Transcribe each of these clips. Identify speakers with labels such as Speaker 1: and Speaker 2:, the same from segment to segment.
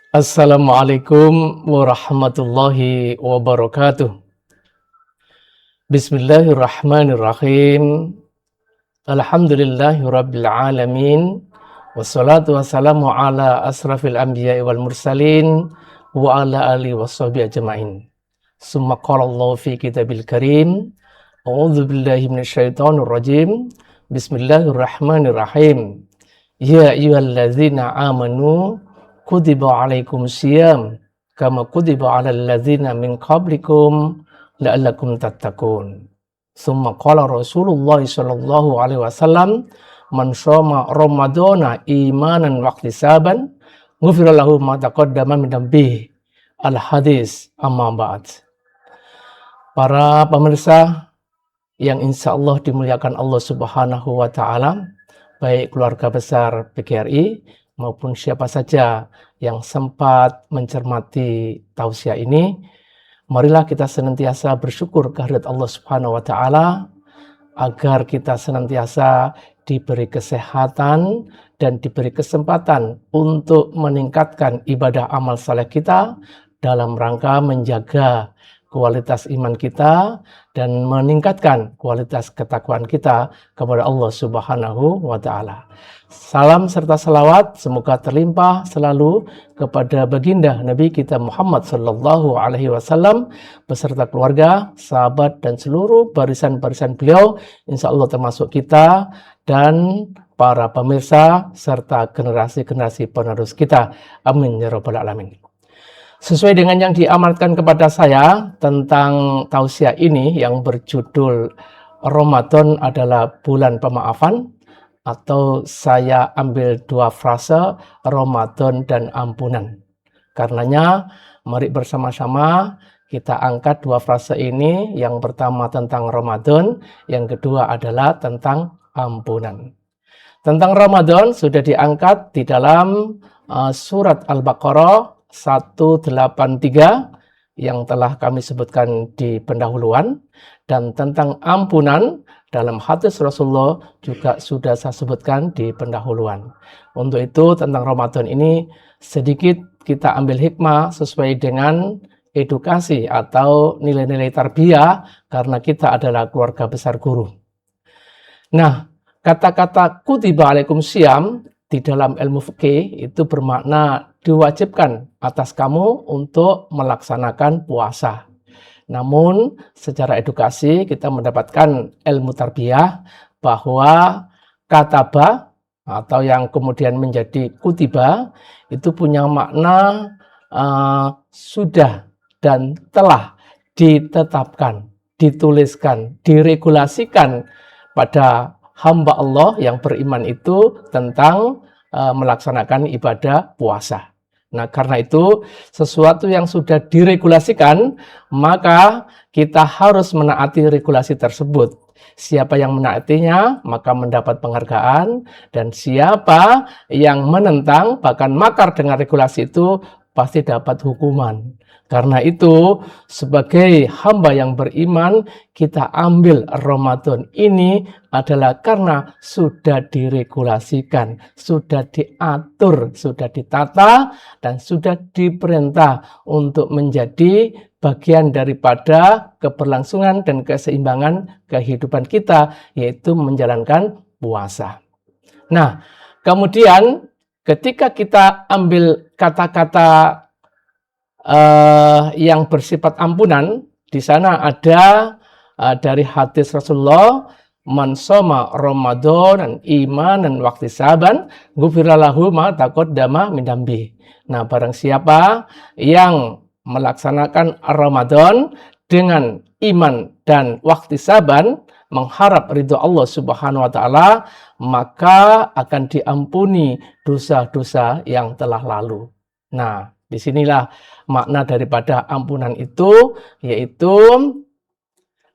Speaker 1: Assalamualaikum warahmatullahi wabarakatuh. Bismillahirrahmanirrahim. Alhamdulillahirabbil alamin. Wassalatu wassalamu ala asrafil anbiya'i wal mursalin wa ala alihi washabihi ajmain. Summa qala Allah fi kitabil karim. A'udzu billahi minasyaitonir rajim. Bismillahirrahmanirrahim. Ya ayyuhalladzina amanu kutiba alaikumusiyam kama kutiba alal ladzina min qablikum la'allakum tattaqun. Summa qala Rasulullah sallallahu alaihi wasallam man shoma ramadhana imanan wa ihtisaban ghufira lahu ma taqaddama min dhanbihi. Al hadis amma ba'd. Para pemirsa yang insya Allah dimuliakan Allah Subhanahu wa taala, baik keluarga besar PGRI maupun siapa saja yang sempat mencermati tausiah ini, marilah kita senantiasa bersyukur kehadirat Allah Subhanahu wa taala agar kita senantiasa diberi kesehatan dan diberi kesempatan untuk meningkatkan ibadah amal saleh kita dalam rangka menjaga kualitas iman kita dan meningkatkan kualitas ketakwaan kita kepada Allah Subhanahu wa taala. Salam serta salawat semoga terlimpah selalu kepada baginda Nabi kita Muhammad sallallahu alaihi wasallam beserta keluarga, sahabat dan seluruh barisan-barisan beliau, insyaallah termasuk kita dan para pemirsa serta generasi-generasi penerus kita. Amin ya rabbal alamin. Sesuai dengan yang diamanatkan kepada saya tentang tausiah ini yang berjudul Ramadan adalah bulan pemaafan, atau saya ambil dua frase Ramadan dan ampunan. Karenanya mari bersama-sama kita angkat dua frase ini, yang pertama tentang Ramadan, yang kedua adalah tentang ampunan. Tentang Ramadan sudah diangkat di dalam surat Al-Baqarah 183 yang telah kami sebutkan di pendahuluan, dan tentang ampunan dalam hadis Rasulullah juga sudah saya sebutkan di pendahuluan. Untuk itu tentang Ramadan ini sedikit kita ambil hikmah sesuai dengan edukasi atau nilai-nilai tarbiyah karena kita adalah keluarga besar guru. Nah, kata-kata kutiba alaikum syiyam di dalam ilmu fikih itu bermakna diwajibkan atas kamu untuk melaksanakan puasa. Namun secara edukasi kita mendapatkan ilmu tarbiyah bahwa kataba atau yang kemudian menjadi kutiba itu punya makna sudah dan telah ditetapkan, dituliskan, diregulasikan pada hamba Allah yang beriman itu tentang melaksanakan ibadah puasa. Nah, karena itu sesuatu yang sudah diregulasikan, maka kita harus menaati regulasi tersebut. Siapa yang menaatinya, maka mendapat penghargaan, dan siapa yang menentang, bahkan makar dengan regulasi itu, pasti dapat hukuman. Karena itu, sebagai hamba yang beriman, kita ambil Ramadan ini adalah karena sudah diregulasikan, sudah diatur, sudah ditata, dan sudah diperintah untuk menjadi bagian daripada keberlangsungan dan keseimbangan kehidupan kita, yaitu menjalankan puasa. Nah, kemudian ketika kita ambil kata-kata yang bersifat ampunan, di sana ada dari hadis Rasulullah, man shoma Ramadan imanan wa ihtisaban ghufira lahu ma taqaddama min dhanbi. Nah, barang siapa yang melaksanakan Ramadan dengan iman dan ihtisaban, mengharap ridho Allah Subhanahu wa taala, maka akan diampuni dosa-dosa yang telah lalu. Nah, disinilah makna daripada ampunan itu, yaitu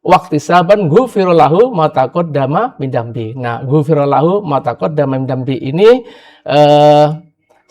Speaker 1: waqtisaban ghufira lahu ma taqaddama min dhanbi. Nah, ghufira lahu ma taqaddama min dhanbi ini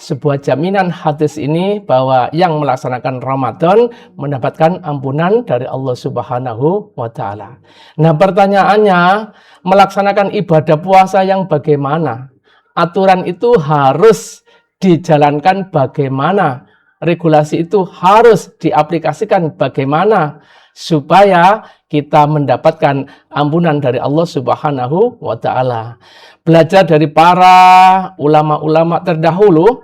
Speaker 1: sebuah jaminan hadis ini bahwa yang melaksanakan Ramadan mendapatkan ampunan dari Allah Subhanahu wa Ta'ala. Nah, pertanyaannya, melaksanakan ibadah puasa yang bagaimana? Aturan itu harus dijalankan bagaimana? Regulasi itu harus diaplikasikan bagaimana supaya kita mendapatkan ampunan dari Allah Subhanahu wa Ta'ala. Belajar dari para ulama-ulama terdahulu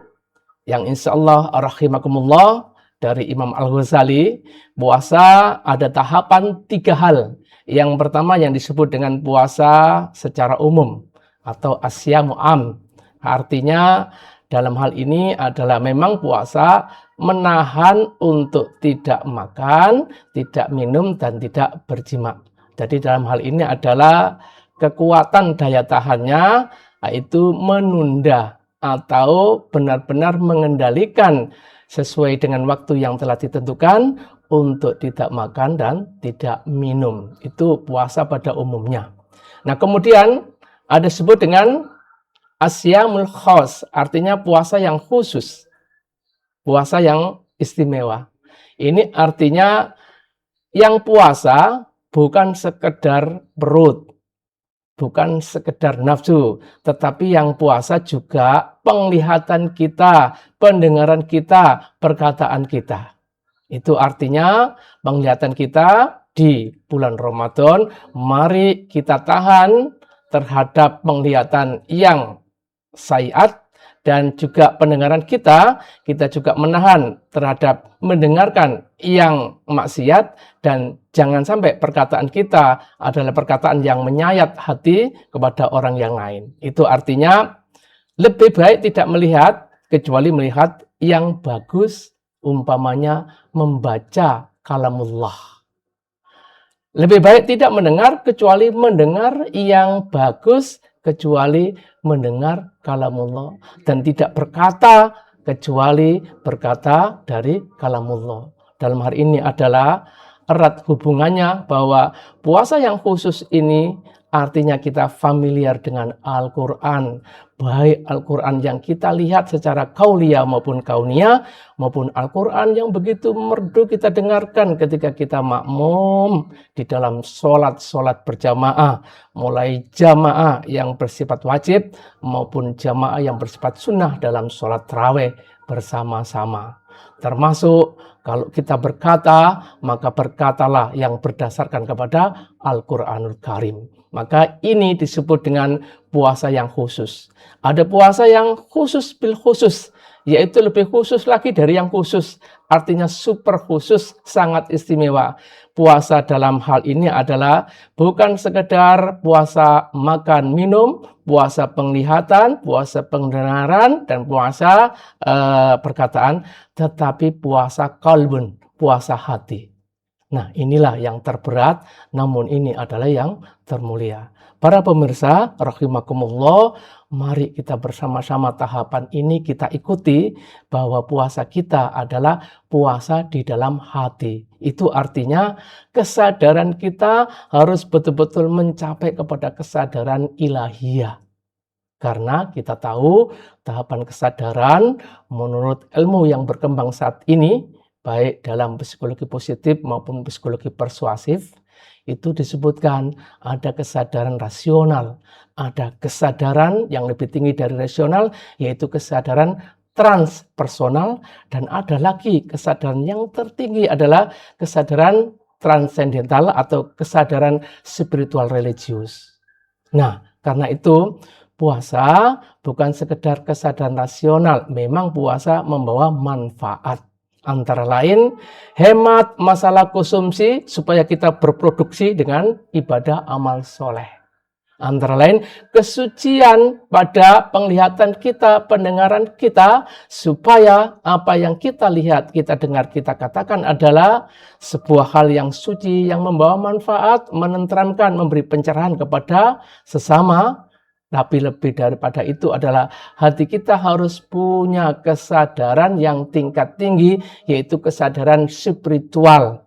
Speaker 1: yang insya Allah rahimakumullah, dari Imam Al-Ghazali, puasa ada tahapan 3 hal. Yang pertama yang disebut dengan puasa secara umum atau asyamu am. Artinya dalam hal ini adalah memang puasa menahan untuk tidak makan, tidak minum, dan tidak berjima. Jadi dalam hal ini adalah kekuatan daya tahannya, yaitu menunda atau benar-benar mengendalikan sesuai dengan waktu yang telah ditentukan untuk tidak makan dan tidak minum. Itu puasa pada umumnya. Nah, kemudian ada disebut dengan asyamul khos, artinya puasa yang khusus. Puasa yang istimewa. Ini artinya yang puasa bukan sekedar perut, bukan sekedar nafsu, tetapi yang puasa juga penglihatan kita, pendengaran kita, perkataan kita. Itu artinya penglihatan kita di bulan Ramadan, mari kita tahan terhadap penglihatan yang sayiat, dan juga pendengaran kita juga menahan terhadap mendengarkan yang maksiat, dan jangan sampai perkataan kita adalah perkataan yang menyayat hati kepada orang yang lain. Itu artinya lebih baik tidak melihat kecuali melihat yang bagus, umpamanya membaca kalamullah. Lebih baik tidak mendengar kecuali mendengar yang bagus, kecuali mendengar kalamullah, dan tidak berkata kecuali berkata dari kalamullah. Dalam hal ini adalah erat hubungannya bahwa puasa yang khusus ini artinya kita familiar dengan Al-Quran, baik Al-Quran yang kita lihat secara kauliyah maupun kauniyah, maupun Al-Quran yang begitu merdu kita dengarkan ketika kita makmum di dalam sholat berjamaah, mulai jamaah yang bersifat wajib maupun jamaah yang bersifat sunnah dalam sholat tarawih bersama-sama. Termasuk kalau kita berkata, maka berkatalah yang berdasarkan kepada Al-Quranul Karim. Maka ini disebut dengan puasa yang khusus. Ada puasa yang khusus bil khusus, yaitu lebih khusus lagi dari yang khusus. Artinya super khusus, sangat istimewa. Puasa dalam hal ini adalah bukan sekedar puasa makan minum, puasa penglihatan, puasa pendengaran, dan puasa perkataan, tetapi puasa qalbun, puasa hati. Nah, inilah yang terberat, namun ini adalah yang termulia. Para pemirsa, rahimakumullah, mari kita bersama-sama tahapan ini kita ikuti, bahwa puasa kita adalah puasa di dalam hati. Itu artinya kesadaran kita harus betul-betul mencapai kepada kesadaran ilahiyah. Karena kita tahu tahapan kesadaran menurut ilmu yang berkembang saat ini, baik dalam psikologi positif maupun psikologi persuasif, itu disebutkan ada kesadaran rasional, ada kesadaran yang lebih tinggi dari rasional, yaitu kesadaran transpersonal, dan ada lagi kesadaran yang tertinggi adalah kesadaran transendental atau kesadaran spiritual religius. Nah, karena itu puasa bukan sekedar kesadaran rasional, memang puasa membawa manfaat. Antara lain, hemat masalah konsumsi supaya kita berproduksi dengan ibadah amal soleh. Antara lain, kesucian pada penglihatan kita, pendengaran kita, supaya apa yang kita lihat, kita dengar, kita katakan adalah sebuah hal yang suci, yang membawa manfaat, menenteramkan, memberi pencerahan kepada sesama. Tapi lebih daripada itu adalah hati kita harus punya kesadaran yang tingkat tinggi, yaitu kesadaran spiritual.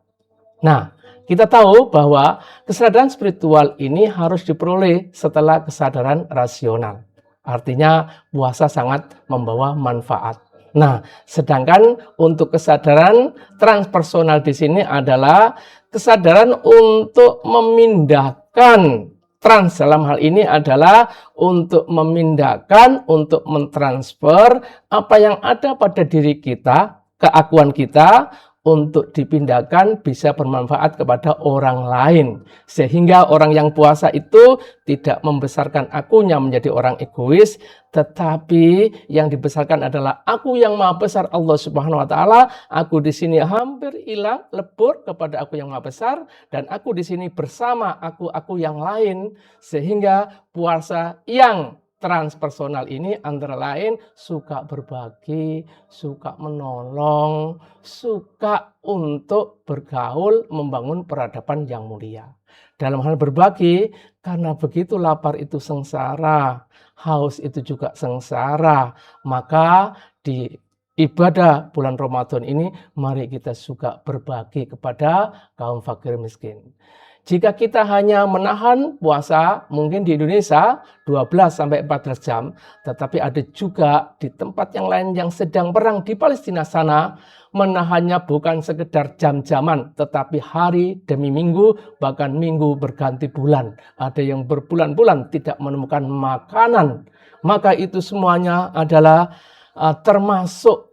Speaker 1: Nah, kita tahu bahwa kesadaran spiritual ini harus diperoleh setelah kesadaran rasional. Artinya puasa sangat membawa manfaat. Nah, sedangkan untuk kesadaran transpersonal di sini adalah kesadaran untuk memindahkan. Trans dalam hal ini adalah untuk memindahkan, untuk mentransfer apa yang ada pada diri kita, keakuan kita, untuk dipindahkan bisa bermanfaat kepada orang lain. Sehingga orang yang puasa itu tidak membesarkan akunya menjadi orang egois, tetapi yang dibesarkan adalah aku yang maha besar Allah Subhanahu wa taala. Aku di sini hampir hilang, lebur kepada aku yang maha besar, dan aku di sini bersama aku yang lain. Sehingga puasa yang transpersonal ini antara lain suka berbagi, suka menolong, suka untuk bergaul, membangun peradaban yang mulia. Dalam hal berbagi, karena begitu lapar itu sengsara, haus itu juga sengsara, maka di ibadah bulan Ramadan ini mari kita juga berbagi kepada kaum fakir miskin. Jika kita hanya menahan puasa, mungkin di Indonesia 12-14 jam, tetapi ada juga di tempat yang lain yang sedang perang di Palestina sana, menahannya bukan sekedar jam-jaman, tetapi hari demi minggu, bahkan minggu berganti bulan. Ada yang berbulan-bulan tidak menemukan makanan. Maka itu semuanya adalah termasuk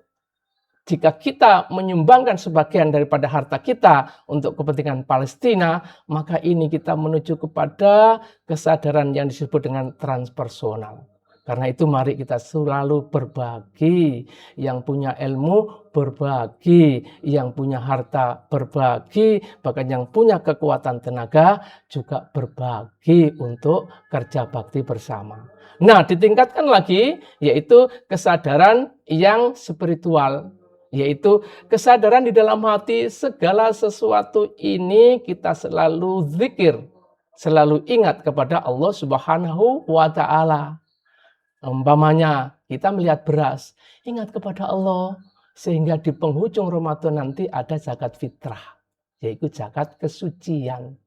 Speaker 1: jika kita menyumbangkan sebagian daripada harta kita untuk kepentingan Palestina, maka ini kita menuju kepada kesadaran yang disebut dengan transpersonal. Karena itu mari kita selalu berbagi, yang punya ilmu berbagi, yang punya harta berbagi, bahkan yang punya kekuatan tenaga juga berbagi untuk kerja bakti bersama. Nah, ditingkatkan lagi yaitu kesadaran yang spiritual, yaitu kesadaran di dalam hati segala sesuatu ini kita selalu zikir, selalu ingat kepada Allah Subhanahu wa taala. Umpamanya kita melihat beras, ingat kepada Allah, sehingga di penghujung Ramadan nanti ada zakat fitrah, yaitu zakat kesucian.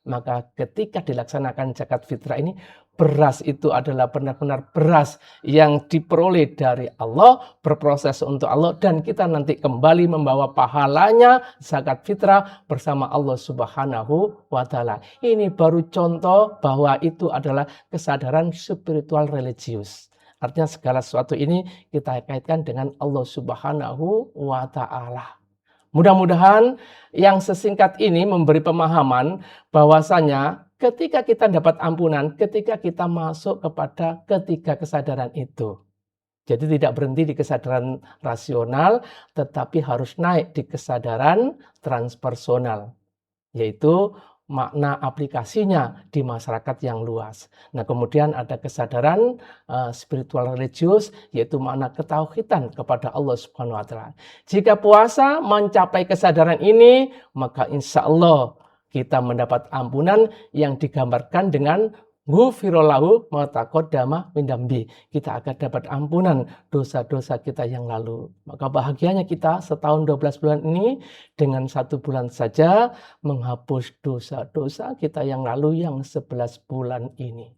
Speaker 1: Maka ketika dilaksanakan zakat fitrah ini, beras itu adalah benar-benar beras yang diperoleh dari Allah, berproses untuk Allah, dan kita nanti kembali membawa pahalanya zakat fitrah bersama Allah Subhanahu wa taala. Ini baru contoh bahwa itu adalah kesadaran spiritual religius. Artinya segala sesuatu ini kita kaitkan dengan Allah Subhanahu wa taala. Mudah-mudahan yang sesingkat ini memberi pemahaman bahwasanya ketika kita dapat ampunan, ketika kita masuk kepada ketiga kesadaran itu. Jadi tidak berhenti di kesadaran rasional, tetapi harus naik di kesadaran transpersonal, yaitu makna aplikasinya di masyarakat yang luas. Nah, kemudian ada kesadaran spiritual religius, yaitu makna ketauhidan kepada Allah Subhanahu wa taala. Jika puasa mencapai kesadaran ini, maka insya Allah kita mendapat ampunan yang digambarkan dengan ghufirallahu ma taqaddama min dambi. Kita akan dapat ampunan dosa-dosa kita yang lalu. Maka bahagianya kita setahun 12 bulan ini dengan 1 bulan saja menghapus dosa-dosa kita yang lalu yang 11 bulan ini.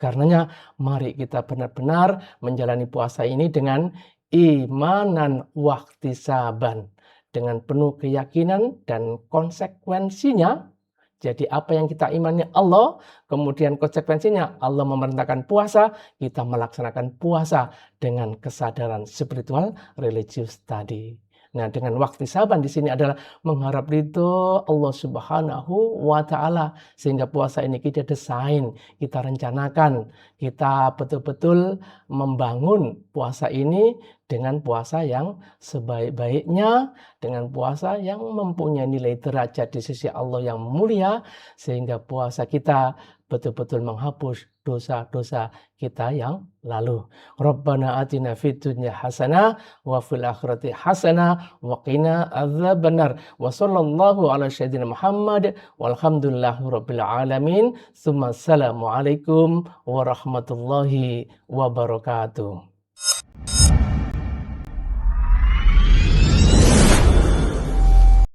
Speaker 1: Karenanya mari kita benar-benar menjalani puasa ini dengan imanan wahtisaban, dengan penuh keyakinan dan konsekuensinya. Jadi apa yang kita imani Allah, kemudian konsekuensinya Allah memerintahkan puasa, kita melaksanakan puasa dengan kesadaran spiritual religius tadi. Nah, dengan wahtisaban di sini adalah mengharap ridho Allah Subhanahu wa taala, sehingga puasa ini kita desain, kita rencanakan, kita betul-betul membangun puasa ini dengan puasa yang sebaik-baiknya, dengan puasa yang mempunyai nilai derajat di sisi Allah yang mulia, sehingga puasa kita betul-betul menghapus dosa-dosa kita yang lalu. Rabbana atina fid dunya hasanah wa fil akhirati hasanah wa qina adzabannar. Wa sallallahu ala sayyidina Muhammad walhamdulillahi rabbil alamin. Tsumma assalamu alaikum warahmatullahi wabarakatuh.